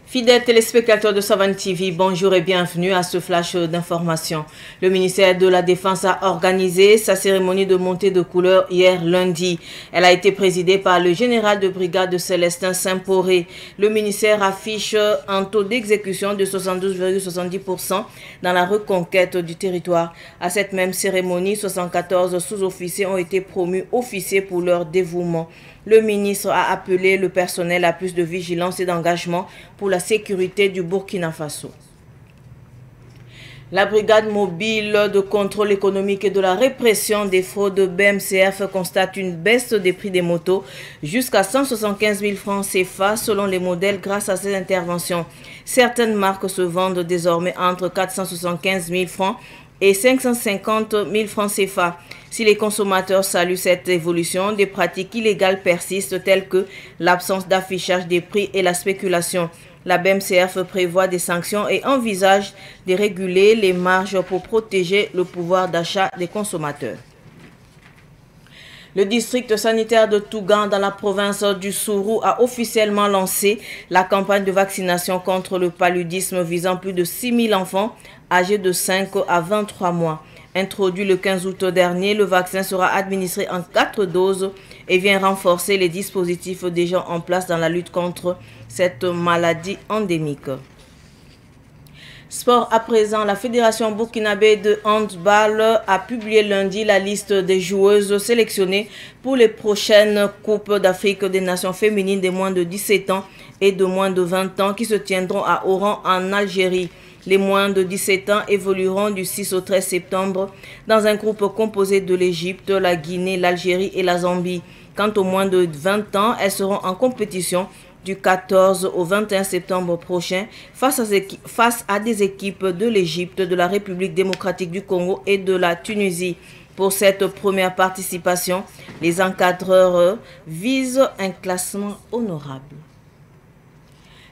Fidèles téléspectateurs de Savane TV, bonjour et bienvenue à ce flash d'information. Le ministère de la Défense a organisé sa cérémonie de montée de couleur hier lundi. Elle a été présidée par le général de brigade Célestin Saint-Poré. Le ministère affiche un taux d'exécution de 72,70% dans la reconquête du territoire. À cette même cérémonie, 74 sous-officiers ont été promus officiers pour leur dévouement. Le ministre a appelé le personnel à plus de vigilance et d'engagement pour la sécurité du Burkina Faso. La brigade mobile de contrôle économique et de la répression des fraudes BMCF constate une baisse des prix des motos jusqu'à 175 000 francs CFA selon les modèles grâce à ces interventions. Certaines marques se vendent désormais entre 475 000 francs et 550 000 francs CFA. Si les consommateurs saluent cette évolution, des pratiques illégales persistent telles que l'absence d'affichage des prix et la spéculation. La BMCF prévoit des sanctions et envisage de réguler les marges pour protéger le pouvoir d'achat des consommateurs. Le district sanitaire de Tougan dans la province du Sourou a officiellement lancé la campagne de vaccination contre le paludisme visant plus de 6 000 enfants âgés de 5 à 23 mois. Introduit le 15 août dernier, le vaccin sera administré en 4 doses et vient renforcer les dispositifs déjà en place dans la lutte contre cette maladie endémique. Sport à présent, la Fédération burkinabé de handball a publié lundi la liste des joueuses sélectionnées pour les prochaines Coupes d'Afrique des Nations féminines des moins de 17 ans et de moins de 20 ans qui se tiendront à Oran en Algérie. Les moins de 17 ans évolueront du 6 au 13 septembre dans un groupe composé de l'Égypte, la Guinée, l'Algérie et la Zambie. Quant aux moins de 20 ans, elles seront en compétition du 14 au 21 septembre prochain face à des équipes de l'Égypte, de la République démocratique du Congo et de la Tunisie. Pour cette première participation, les encadreurs visent un classement honorable.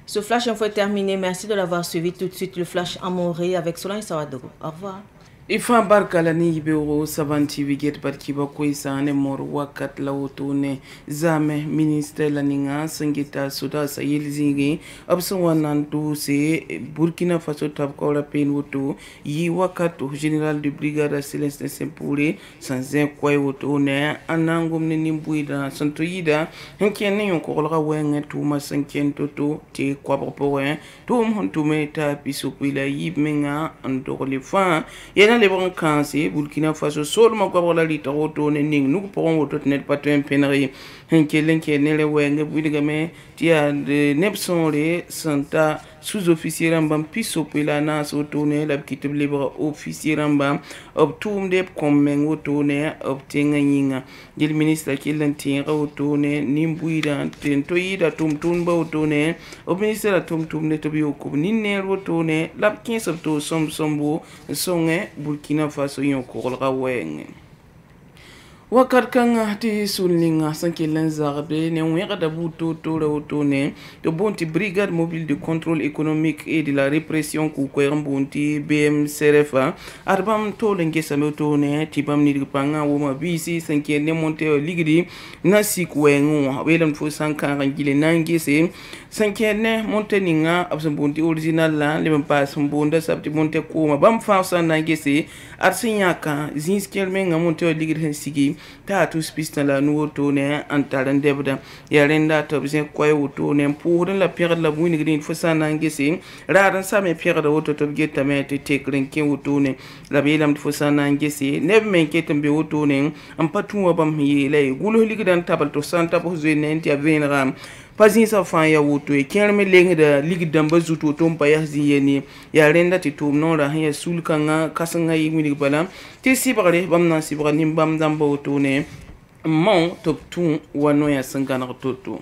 Ce flash info est terminé. Merci de l'avoir suivi. Tout de suite, le flash Amoré avec Solange Sawadogo. Au revoir. Ifa barkala ni ibero Savane TV get barkiba koisa ne mor wakat lawtone zame ministre laninga sangita suda sayel zingi abso wanantu se Burkina Faso tab kola pen woto yi wakato général de brigade Célestin Saint-Poré sans un kwai woto ne anangum ne nimbuida santo yida henkene yon kolga wenge tuma sanken toto te kwabopo tum hontume ta pisopila yibmenga andole fa yana les bons cancer Burkina Faso seulement quoi la lita auto ne ning nous pourrons auto net pas un pénari henkelen kenele wenge budigame tia de nepson le santa sous-officier rambam piso pelana sotone la petite libre officier rambam obtum de comme auto ne obtenga yinga le ministre kelen tira auto ne nimbuida tento ida tum tumba auto ne au ministère tum ne tobi ko ninne auto ne la 15 auto sombo songe Burkina Faso yon korolga weng wakar kanga ti sulninga sankelan zarbe ne wera da buto to rautone de bonti brigade mobile de contrôle économique et de la répression ku ko bonti BMCRF arbam to lenge samotone tibam ni panga woma bisi sanke ne monte ligri nasi kwengu welam fo sankara gile nangese sanke ne monte ninga absam bonti original la le pas bonda sabti monte ko bam fa sa nangese arsinyaka zinskel menga monte ligri sigi ta tous piste la nouveau tourné en talent debda ya renda to bien quoi auto ne pour la pierre la bouine green faut ça nangesi raran sa me pierre de auto to geta me te tekrenke auto ne la belam faut ça nangesi ne men ketem be auto ne en patu bam yi lay gulo ligdan tabal to santa po zene ti avenram pas sa fan ya auto e kelme leng da ligdan bazuto to mpa ya ziyeni ya renda ti tum non ra ya sulkanga kasanga yi mi bala ti sibare bam na sibare nim bam damba auto ne mon top tout wano ya sangana toto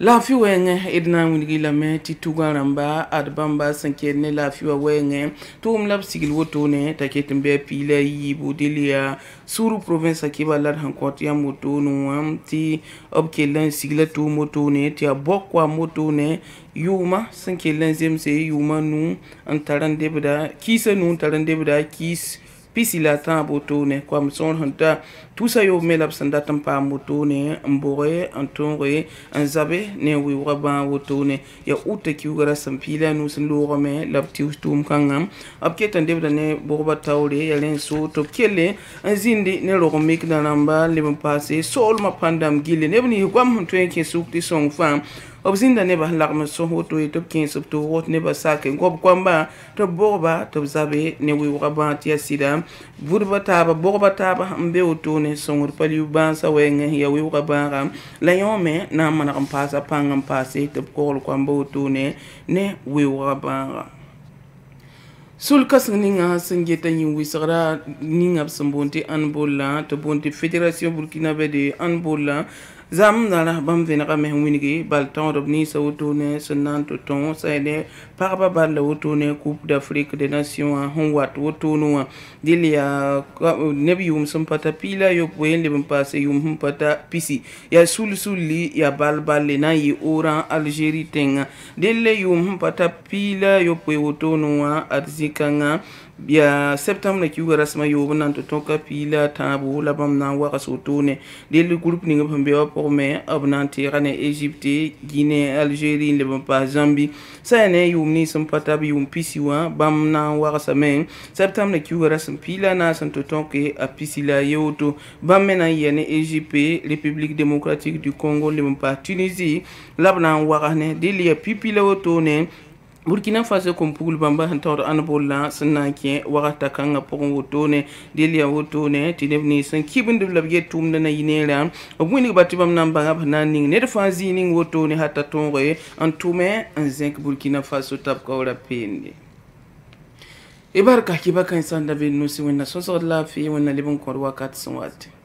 la fi wenge edna wingi la me ti tugaramba adbamba sankene la fi wenge tum lab sigil woto ne taketembe pila yibu delia suru province akiba lar hankot ya moto no amti obkelan sigla tu moto ne ti abokwa moto ne yuma sankelan zemse yuma nu antaran debda kisa nu taran debda kis pisila ta botone kwa mson hanta tusa yo melap sanda tampa motone mbore antore anzabe ne wi waba wotone ya uta kiugara sampila nu sin lorome lapti ustum kangam apketa ndebda ne borba tawle ya len so to kele anzindi ne loromik na namba le passe sol ma pandam gile ne bni kwam twenke sukti song fam obzinda ne ba lakma so hoto e top 15 to wot ne ba sake ngob kwamba to borba to zabe ne wi waba tia sida burba taba borba taba mbe otone songur paliu bansa wenge ya wi waba la yome na mana pasa pangam passe to kol kwamba otone ne wi waba sulkas ninga sengeta nyuwi sagra ninga sambonti anbola to bonti fédération burkinabé de anbola zam nala bam venera me winigi bal temps robni sa wotone senan to ton sa ene parba bal la wotone coupe d'Afrique des nations a honwat wotono dilia nebium sampata pila yo poen le passe yum pata pisi ya sulli ya bal na yi ora Algérie tenga dille yum pata pila yo poe wotono arzikanga ya septembre ki wara sama yo nan to toka pila tabu la bam na wara sotone del groupe ni ngam be pour me abnan tirane Égypte Guinée Algérie le pas Zambie ça ne yum ni sam patabi yum pisiwa bam na wara sama septembre ki wara sam pila na san to tonke a pisila yoto bam mena yene Égypte République démocratique du Congo le pas Tunisie labna wara ne del ya pipila otone Burkina Faso kompul bamba hantor anbola sanake wakata kanga pon wotone delia wotone tinebni san kibin develop tum na yinera obwini batibam namba ngab naning ne fazi ning wotone hatta tonre antume anzenk Burkina Faso tap ko la pende e barka kibaka insanda be no si wonna so la fi wonna libon ko wakat sonwate